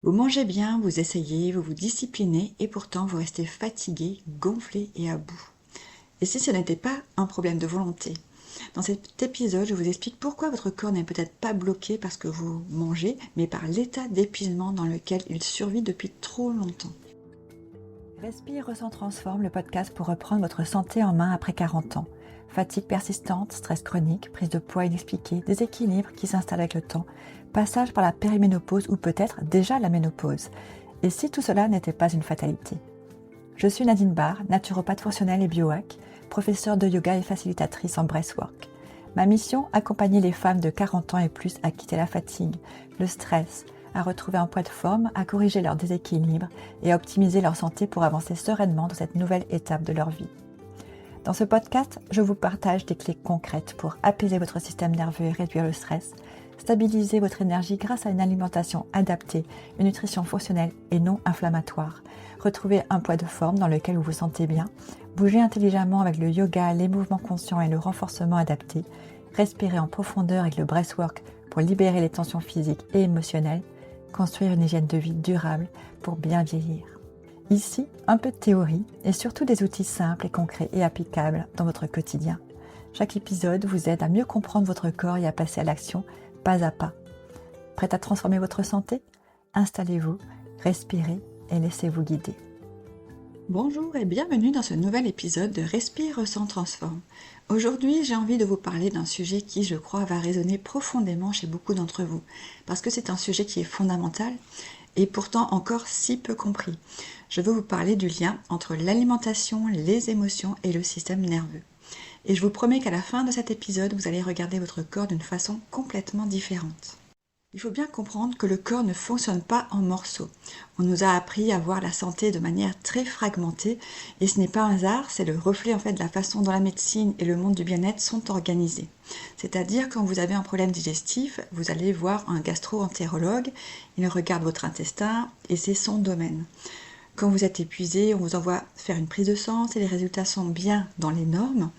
Vous mangez bien, vous essayez, vous vous disciplinez et pourtant vous restez fatigué, gonflé et à bout. Et si ce n'était pas un problème de volonté? Dans cet épisode, je vous explique pourquoi votre corps n'est peut-être pas bloqué parce que vous mangez, mais par l'état d'épuisement dans lequel il survit depuis trop longtemps. Respire, ressent, transforme, le podcast pour reprendre votre santé en main après 40 ans. Fatigue persistante, stress chronique, prise de poids inexpliquée, déséquilibre qui s'installe avec le temps, passage par la périménopause ou peut-être déjà la ménopause. Et si tout cela n'était pas une fatalité? Je suis Nadine Barr, naturopathe fonctionnelle et biohack, professeure de yoga et facilitatrice en breathwork. Ma mission, accompagner les femmes de 40 ans et plus à quitter la fatigue, le stress, à retrouver un poids de forme, à corriger leur déséquilibre et à optimiser leur santé pour avancer sereinement dans cette nouvelle étape de leur vie. Dans ce podcast, je vous partage des clés concrètes pour apaiser votre système nerveux et réduire le stress, stabiliser votre énergie grâce à une alimentation adaptée, une nutrition fonctionnelle et non inflammatoire, retrouver un poids de forme dans lequel vous vous sentez bien, bouger intelligemment avec le yoga, les mouvements conscients et le renforcement adapté, respirer en profondeur avec le breathwork pour libérer les tensions physiques et émotionnelles, construire une hygiène de vie durable pour bien vieillir. Ici, un peu de théorie et surtout des outils simples et concrets et applicables dans votre quotidien. Chaque épisode vous aide à mieux comprendre votre corps et à passer à l'action pas à pas. Prête à transformer votre santé? Installez-vous, respirez et laissez-vous guider. Bonjour et bienvenue dans ce nouvel épisode de Respire, ressent, transforme. Aujourd'hui, j'ai envie de vous parler d'un sujet qui, je crois, va résonner profondément chez beaucoup d'entre vous, parce que c'est un sujet qui est fondamental et pourtant encore si peu compris. Je veux vous parler du lien entre l'alimentation, les émotions et le système nerveux. Et je vous promets qu'à la fin de cet épisode, vous allez regarder votre corps d'une façon complètement différente. Il faut bien comprendre que le corps ne fonctionne pas en morceaux. On nous a appris à voir la santé de manière très fragmentée et ce n'est pas un hasard, c'est le reflet en fait de la façon dont la médecine et le monde du bien-être sont organisés. C'est-à-dire quand vous avez un problème digestif, vous allez voir un gastro-entérologue, il regarde votre intestin et c'est son domaine. Quand vous êtes épuisé, on vous envoie faire une prise de sang, si les résultats sont bien dans les normes,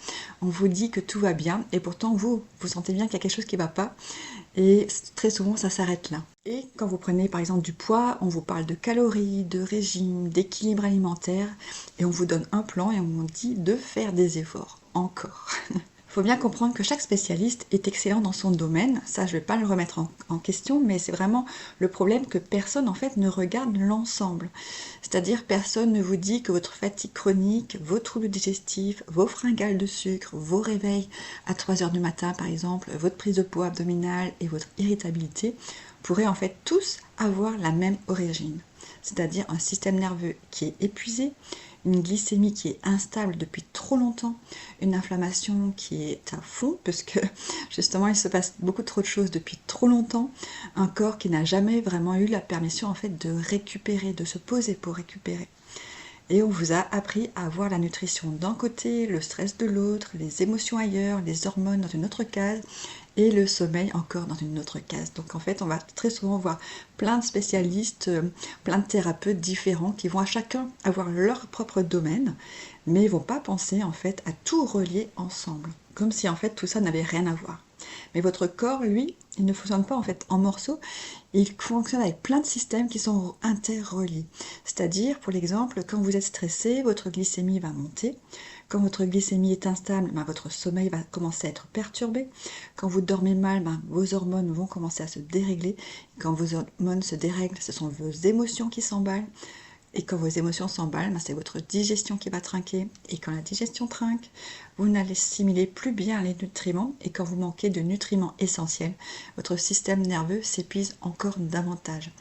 on vous dit que tout va bien et pourtant vous sentez bien qu'il y a quelque chose qui ne va pas et très souvent ça s'arrête là. Et quand vous prenez par exemple du poids, on vous parle de calories, de régime, d'équilibre alimentaire et on vous donne un plan et on vous dit de faire des efforts, encore. Il faut bien comprendre que chaque spécialiste est excellent dans son domaine, ça je ne vais pas le remettre en question, mais c'est vraiment le problème que personne en fait ne regarde l'ensemble. C'est-à-dire personne ne vous dit que votre fatigue chronique, vos troubles digestifs, vos fringales de sucre, vos réveils à 3 heures du matin par exemple, votre prise de poids abdominale et votre irritabilité pourraient en fait tous avoir la même origine. C'est-à-dire un système nerveux qui est épuisé, une glycémie qui est instable depuis trop longtemps, une inflammation qui est à fond, parce que justement il se passe beaucoup trop de choses depuis trop longtemps, un corps qui n'a jamais vraiment eu la permission en fait de récupérer, de se poser pour récupérer. Et on vous a appris à voir la nutrition d'un côté, le stress de l'autre, les émotions ailleurs, les hormones dans une autre case, et le sommeil encore dans une autre case. Donc en fait, on va très souvent voir plein de spécialistes, plein de thérapeutes différents qui vont à chacun avoir leur propre domaine, mais ils vont pas penser en fait à tout relier ensemble, comme si en fait tout ça n'avait rien à voir. Mais votre corps, lui, il ne fonctionne pas en fait en morceaux, il fonctionne avec plein de systèmes qui sont interreliés. C'est-à-dire, pour l'exemple, quand vous êtes stressé, votre glycémie va monter. Quand votre glycémie est instable, votre sommeil va commencer à être perturbé. Quand vous dormez mal, vos hormones vont commencer à se dérégler. Quand vos hormones se dérèglent, ce sont vos émotions qui s'emballent. Et quand vos émotions s'emballent, c'est votre digestion qui va trinquer. Et quand la digestion trinque, vous n'assimilez plus bien les nutriments. Et quand vous manquez de nutriments essentiels, votre système nerveux s'épuise encore davantage.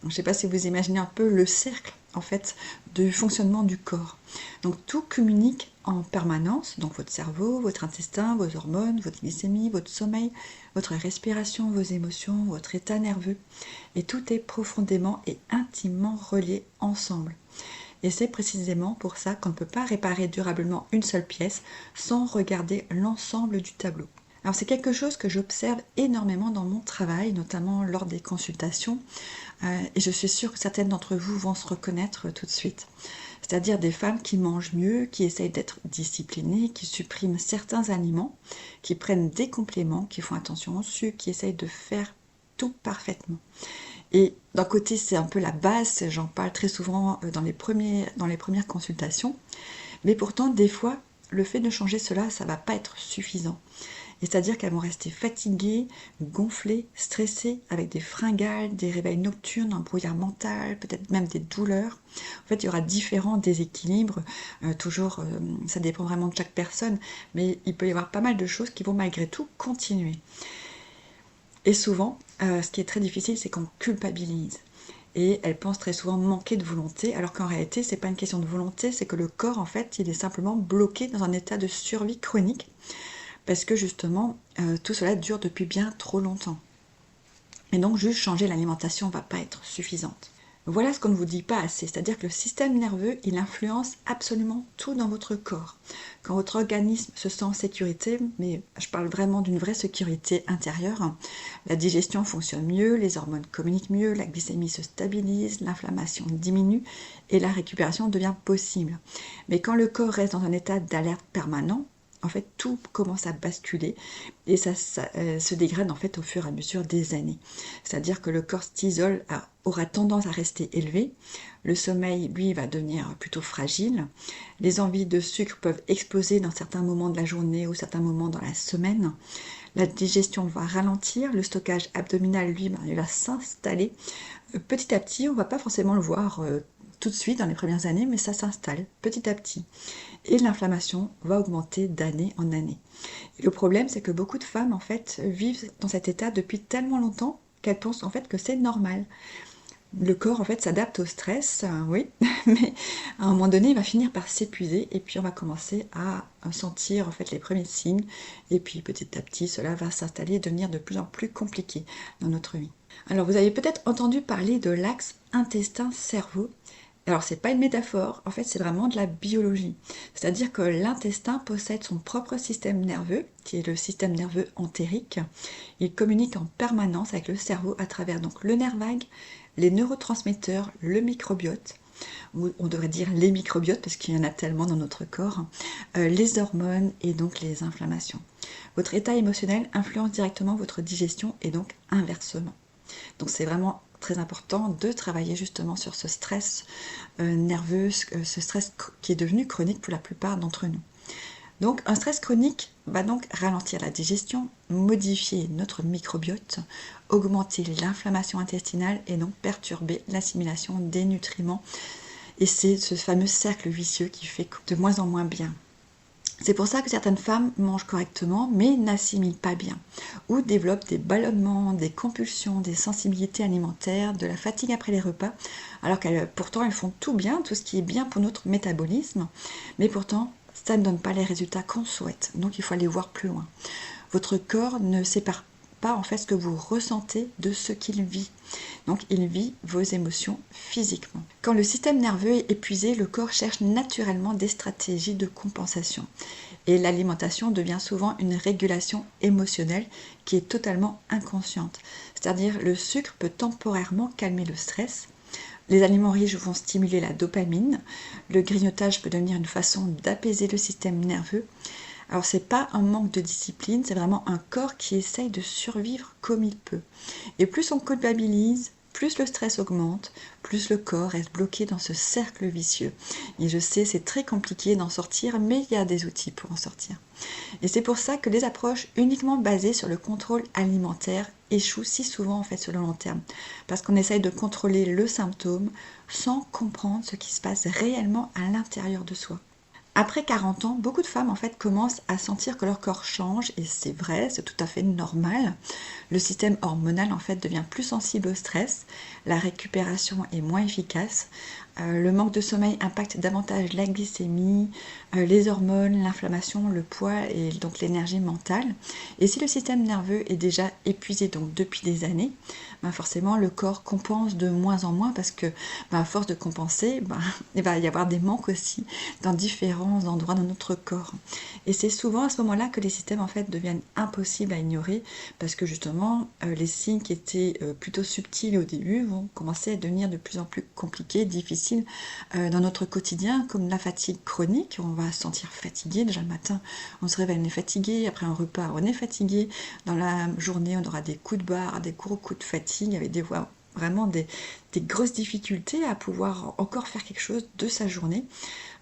Donc, je ne sais pas si vous imaginez un peu le cercle en fait du fonctionnement du corps. Donc tout communique en permanence, donc votre cerveau, votre intestin, vos hormones, votre glycémie, votre sommeil, votre respiration, vos émotions, votre état nerveux. Et tout est profondément et intimement relié ensemble. Et c'est précisément pour ça qu'on ne peut pas réparer durablement une seule pièce sans regarder l'ensemble du tableau. Alors c'est quelque chose que j'observe énormément dans mon travail, notamment lors des consultations, et je suis sûre que certaines d'entre vous vont se reconnaître tout de suite. C'est-à-dire des femmes qui mangent mieux, qui essayent d'être disciplinées, qui suppriment certains aliments, qui prennent des compléments, qui font attention au sucre, qui essayent de faire tout parfaitement. Et d'un côté, c'est un peu la base, j'en parle très souvent dans les premières consultations, mais pourtant, des fois, le fait de changer cela, ça va pas être suffisant. Et c'est-à-dire qu'elles vont rester fatiguées, gonflées, stressées, avec des fringales, des réveils nocturnes, un brouillard mental, peut-être même des douleurs. En fait, il y aura différents déséquilibres. Ça dépend vraiment de chaque personne, mais il peut y avoir pas mal de choses qui vont malgré tout continuer. Et souvent, ce qui est très difficile, c'est qu'on culpabilise. Et elles pensent très souvent manquer de volonté, alors qu'en réalité, c'est pas une question de volonté, c'est que le corps, en fait, il est simplement bloqué dans un état de survie chronique, parce que justement, tout cela dure depuis bien trop longtemps. Et donc, juste changer l'alimentation ne va pas être suffisante. Voilà ce qu'on ne vous dit pas assez, c'est-à-dire que le système nerveux, il influence absolument tout dans votre corps. Quand votre organisme se sent en sécurité, mais je parle vraiment d'une vraie sécurité intérieure, la digestion fonctionne mieux, les hormones communiquent mieux, la glycémie se stabilise, l'inflammation diminue et la récupération devient possible. Mais quand le corps reste dans un état d'alerte permanent, en fait, tout commence à basculer et ça se dégrade en fait au fur et à mesure des années. C'est-à-dire que le cortisol aura tendance à rester élevé, le sommeil, lui, va devenir plutôt fragile, les envies de sucre peuvent exploser dans certains moments de la journée ou certains moments dans la semaine, la digestion va ralentir, le stockage abdominal, lui, il va s'installer. Petit à petit, on ne va pas forcément le voir tout de suite dans les premières années, mais ça s'installe petit à petit. Et l'inflammation va augmenter d'année en année. Et le problème, c'est que beaucoup de femmes, en fait, vivent dans cet état depuis tellement longtemps qu'elles pensent, en fait, que c'est normal. Le corps, en fait, s'adapte au stress, oui, mais à un moment donné, il va finir par s'épuiser et puis on va commencer à sentir, en fait, les premiers signes. Et puis, petit à petit, cela va s'installer et devenir de plus en plus compliqué dans notre vie. Alors, vous avez peut-être entendu parler de l'axe intestin-cerveau. Alors, c'est pas une métaphore, en fait, c'est vraiment de la biologie. C'est-à-dire que l'intestin possède son propre système nerveux, qui est le système nerveux entérique. Il communique en permanence avec le cerveau à travers donc le nerf vague, les neurotransmetteurs, le microbiote, ou on devrait dire les microbiotes parce qu'il y en a tellement dans notre corps, les hormones et donc les inflammations. Votre état émotionnel influence directement votre digestion et donc inversement. Donc c'est vraiment très important de travailler justement sur ce stress nerveux, ce stress qui est devenu chronique pour la plupart d'entre nous. Donc un stress chronique va donc ralentir la digestion, modifier notre microbiote, augmenter l'inflammation intestinale et donc perturber l'assimilation des nutriments. Et c'est ce fameux cercle vicieux qui fait de moins en moins bien. C'est pour ça que certaines femmes mangent correctement mais n'assimilent pas bien ou développent des ballonnements, des compulsions, des sensibilités alimentaires, de la fatigue après les repas, alors qu'elles pourtant elles font tout bien, tout ce qui est bien pour notre métabolisme, mais pourtant ça ne donne pas les résultats qu'on souhaite, donc il faut aller voir plus loin. Votre corps ne sépare pas en fait ce que vous ressentez de ce qu'il vit. Donc il vit vos émotions physiquement. Quand le système nerveux est épuisé, le corps cherche naturellement des stratégies de compensation. Et l'alimentation devient souvent une régulation émotionnelle qui est totalement inconsciente. C'est-à-dire le sucre peut temporairement calmer le stress. Les aliments riches vont stimuler la dopamine. Le grignotage peut devenir une façon d'apaiser le système nerveux. Alors c'est pas un manque de discipline, c'est vraiment un corps qui essaye de survivre comme il peut. Et plus on culpabilise, plus le stress augmente, plus le corps reste bloqué dans ce cercle vicieux. Et je sais, c'est très compliqué d'en sortir, mais il y a des outils pour en sortir. Et c'est pour ça que les approches uniquement basées sur le contrôle alimentaire échouent si souvent en fait sur le long terme. Parce qu'on essaye de contrôler le symptôme sans comprendre ce qui se passe réellement à l'intérieur de soi. Après 40 ans, beaucoup de femmes en fait commencent à sentir que leur corps change et c'est vrai, c'est tout à fait normal. Le système hormonal en fait devient plus sensible au stress, la récupération est moins efficace, le manque de sommeil impacte davantage la glycémie, les hormones, l'inflammation, le poids et donc l'énergie mentale. Et si le système nerveux est déjà épuisé donc depuis des années, forcément le corps compense de moins en moins parce que à force de compenser, il va y avoir des manques aussi dans différents endroits dans notre corps. Et c'est souvent à ce moment-là que les systèmes en fait deviennent impossibles à ignorer parce que justement les signes qui étaient plutôt subtils au début vont commencer à devenir de plus en plus compliqués, difficiles dans notre quotidien, comme la fatigue chronique. On va se sentir fatigué, déjà le matin on se réveille, on est fatigué, après un repas on est fatigué, dans la journée on aura des coups de barre, des gros coups de fatigue avec des voix vraiment des grosses difficultés à pouvoir encore faire quelque chose de sa journée.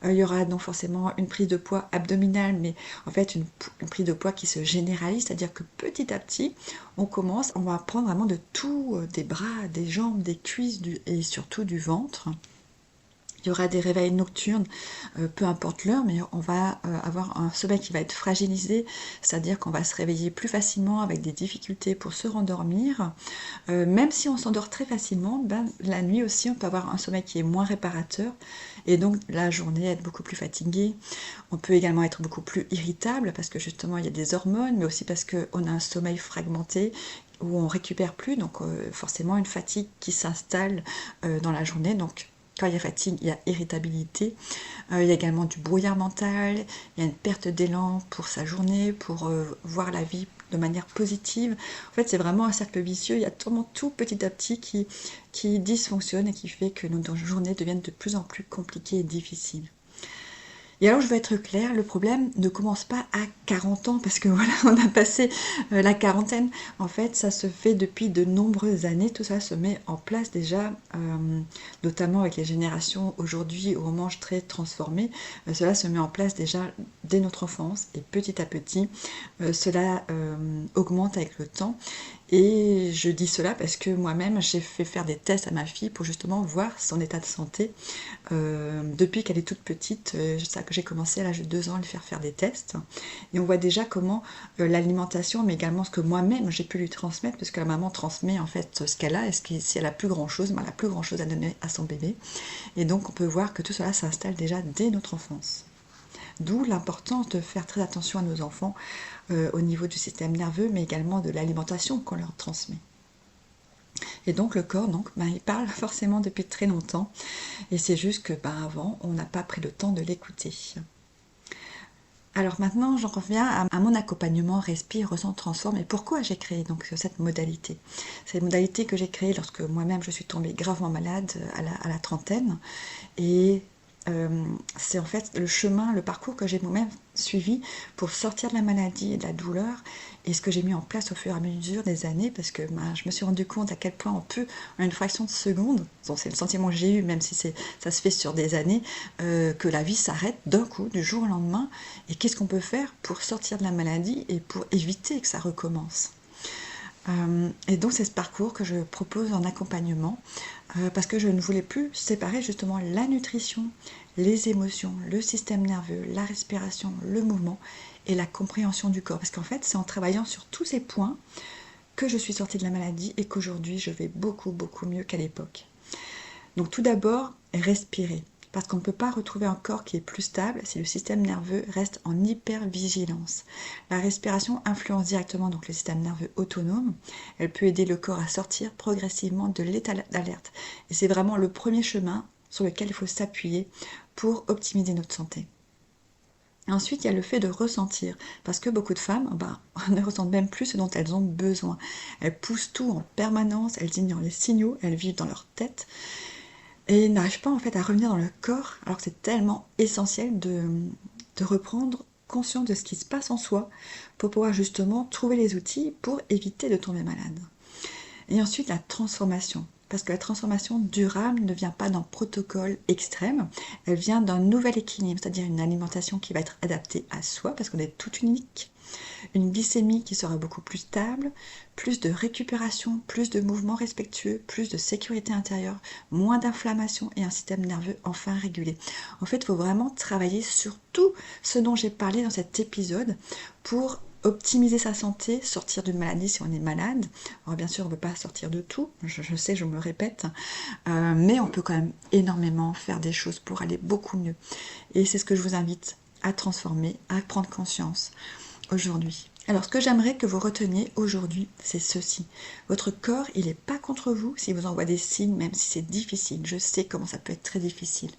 Il y aura donc forcément une prise de poids abdominale, mais en fait une prise de poids qui se généralise, c'est-à-dire que petit à petit, on va prendre vraiment de tout, des bras, des jambes, des cuisses et surtout du ventre. Il y aura des réveils nocturnes, peu importe l'heure, mais on va avoir un sommeil qui va être fragilisé, c'est-à-dire qu'on va se réveiller plus facilement avec des difficultés pour se rendormir. Même si on s'endort très facilement, la nuit aussi, on peut avoir un sommeil qui est moins réparateur, et donc la journée être beaucoup plus fatiguée. On peut également être beaucoup plus irritable, parce que justement il y a des hormones, mais aussi parce qu'on a un sommeil fragmenté, où on récupère plus, donc forcément une fatigue qui s'installe dans la journée. Donc quand il y a fatigue, il y a irritabilité, il y a également du brouillard mental, il y a une perte d'élan pour sa journée, pour voir la vie de manière positive. En fait, c'est vraiment un cercle vicieux, il y a vraiment tout petit à petit qui dysfonctionne et qui fait que nos journées deviennent de plus en plus compliquées et difficiles. Et alors, je vais être claire, le problème ne commence pas à 40 ans, parce que voilà, on a passé la quarantaine. En fait, ça se fait depuis de nombreuses années. Tout ça se met en place déjà, notamment avec les générations aujourd'hui où on mange très transformé. Cela se met en place déjà dès notre enfance. Et petit à petit, cela augmente avec le temps. Et je dis cela parce que moi-même, j'ai fait faire des tests à ma fille pour justement voir son état de santé. Depuis qu'elle est toute petite, j'ai commencé à l'âge de 2 ans à lui faire des tests. Et on voit déjà comment l'alimentation, mais également ce que moi-même j'ai pu lui transmettre, parce que la maman transmet en fait ce qu'elle a, et si elle a plus grand-chose, elle a plus grand-chose à donner à son bébé. Et donc on peut voir que tout cela s'installe déjà dès notre enfance. D'où l'importance de faire très attention à nos enfants au niveau du système nerveux, mais également de l'alimentation qu'on leur transmet. Et donc le corps, il parle forcément depuis très longtemps, et c'est juste que avant, on n'a pas pris le temps de l'écouter. Alors maintenant, j'en reviens à mon accompagnement Respire, Ressent, Transforme, et pourquoi j'ai créé donc cette modalité. C'est une modalité que j'ai créée lorsque moi-même je suis tombée gravement malade à la trentaine, et c'est en fait le parcours que j'ai moi-même suivi pour sortir de la maladie et de la douleur, et ce que j'ai mis en place au fur et à mesure des années, parce que je me suis rendu compte à quel point on peut, en une fraction de seconde, c'est le sentiment que j'ai eu, même si ça se fait sur des années, que la vie s'arrête d'un coup, du jour au lendemain, et qu'est-ce qu'on peut faire pour sortir de la maladie et pour éviter que ça recommence. Et donc c'est ce parcours que je propose en accompagnement, parce que je ne voulais plus séparer justement la nutrition, les émotions, le système nerveux, la respiration, le mouvement et la compréhension du corps. Parce qu'en fait, c'est en travaillant sur tous ces points que je suis sortie de la maladie et qu'aujourd'hui, je vais beaucoup, beaucoup mieux qu'à l'époque. Donc tout d'abord, respirer. Parce qu'on ne peut pas retrouver un corps qui est plus stable si le système nerveux reste en hypervigilance. La respiration influence directement donc le système nerveux autonome. Elle peut aider le corps à sortir progressivement de l'état d'alerte. Et c'est vraiment le premier chemin sur lequel il faut s'appuyer pour optimiser notre santé. Ensuite, il y a le fait de ressentir, parce que beaucoup de femmes ne ressentent même plus ce dont elles ont besoin. Elles poussent tout en permanence, elles ignorent les signaux, elles vivent dans leur tête, et n'arrivent pas en fait à revenir dans le corps, alors que c'est tellement essentiel de reprendre conscience de ce qui se passe en soi, pour pouvoir justement trouver les outils pour éviter de tomber malade. Et ensuite, la transformation. Parce que la transformation durable ne vient pas d'un protocole extrême, elle vient d'un nouvel équilibre, c'est-à-dire une alimentation qui va être adaptée à soi, parce qu'on est tout unique, une glycémie qui sera beaucoup plus stable, plus de récupération, plus de mouvements respectueux, plus de sécurité intérieure, moins d'inflammation et un système nerveux enfin régulé. En fait, il faut vraiment travailler sur tout ce dont j'ai parlé dans cet épisode pour optimiser sa santé, sortir d'une maladie si on est malade. Alors bien sûr, on ne peut pas sortir de tout, je sais, je me répète, mais on peut quand même énormément faire des choses pour aller beaucoup mieux. Et c'est ce que je vous invite à transformer, à prendre conscience aujourd'hui. Alors ce que j'aimerais que vous reteniez aujourd'hui, c'est ceci. Votre corps, il n'est pas contre vous s'il vous envoie des signes, même si c'est difficile. Je sais comment ça peut être très difficile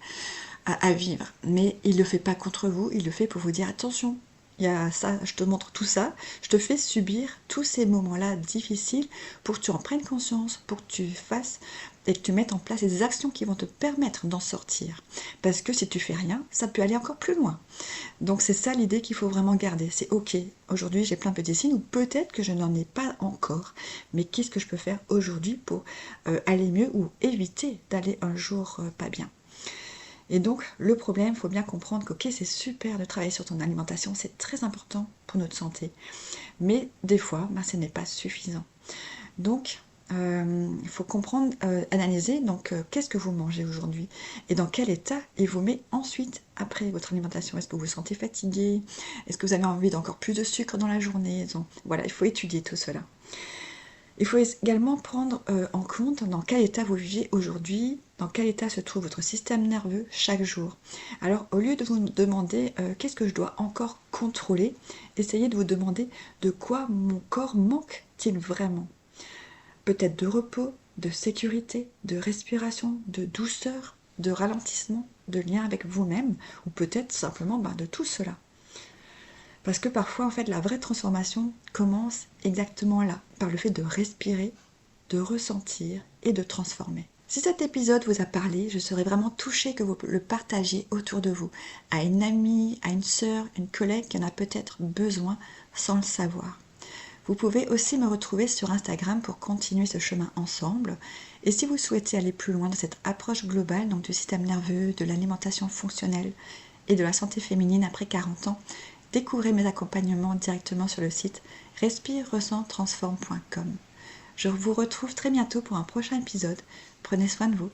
à vivre, mais il ne le fait pas contre vous, il le fait pour vous dire attention. Il y a ça, je te montre tout ça, je te fais subir tous ces moments-là difficiles pour que tu en prennes conscience, pour que tu fasses et que tu mettes en place des actions qui vont te permettre d'en sortir. Parce que si tu fais rien, ça peut aller encore plus loin. Donc c'est ça l'idée qu'il faut vraiment garder. C'est ok, aujourd'hui j'ai plein de petits signes, ou peut-être que je n'en ai pas encore. Mais qu'est-ce que je peux faire aujourd'hui pour aller mieux ou éviter d'aller un jour pas bien? Et donc le problème, il faut bien comprendre que ok, c'est super de travailler sur ton alimentation, c'est très important pour notre santé. Mais des fois, ce n'est pas suffisant. Donc, il faut comprendre, analyser, donc qu'est-ce que vous mangez aujourd'hui et dans quel état il vous met ensuite après votre alimentation. Est-ce que vous vous sentez fatigué? Est-ce que vous avez envie d'encore plus de sucre dans la journée? Donc, voilà, il faut étudier tout cela. Il faut également prendre en compte dans quel état vous vivez aujourd'hui, dans quel état se trouve votre système nerveux chaque jour. Alors, au lieu de vous demander qu'est-ce que je dois encore contrôler, essayez de vous demander de quoi mon corps manque-t-il vraiment. Peut-être de repos, de sécurité, de respiration, de douceur, de ralentissement, de lien avec vous-même, ou peut-être simplement de tout cela. Parce que parfois, en fait, la vraie transformation commence exactement là, par le fait de respirer, de ressentir et de transformer. Si cet épisode vous a parlé, je serais vraiment touchée que vous le partagiez autour de vous, à une amie, à une sœur, une collègue qui en a peut-être besoin sans le savoir. Vous pouvez aussi me retrouver sur Instagram pour continuer ce chemin ensemble. Et si vous souhaitez aller plus loin dans cette approche globale, donc du système nerveux, de l'alimentation fonctionnelle et de la santé féminine après 40 ans, découvrez mes accompagnements directement sur le site respire-ressent-transforme.com. Je vous retrouve très bientôt pour un prochain épisode. Prenez soin de vous.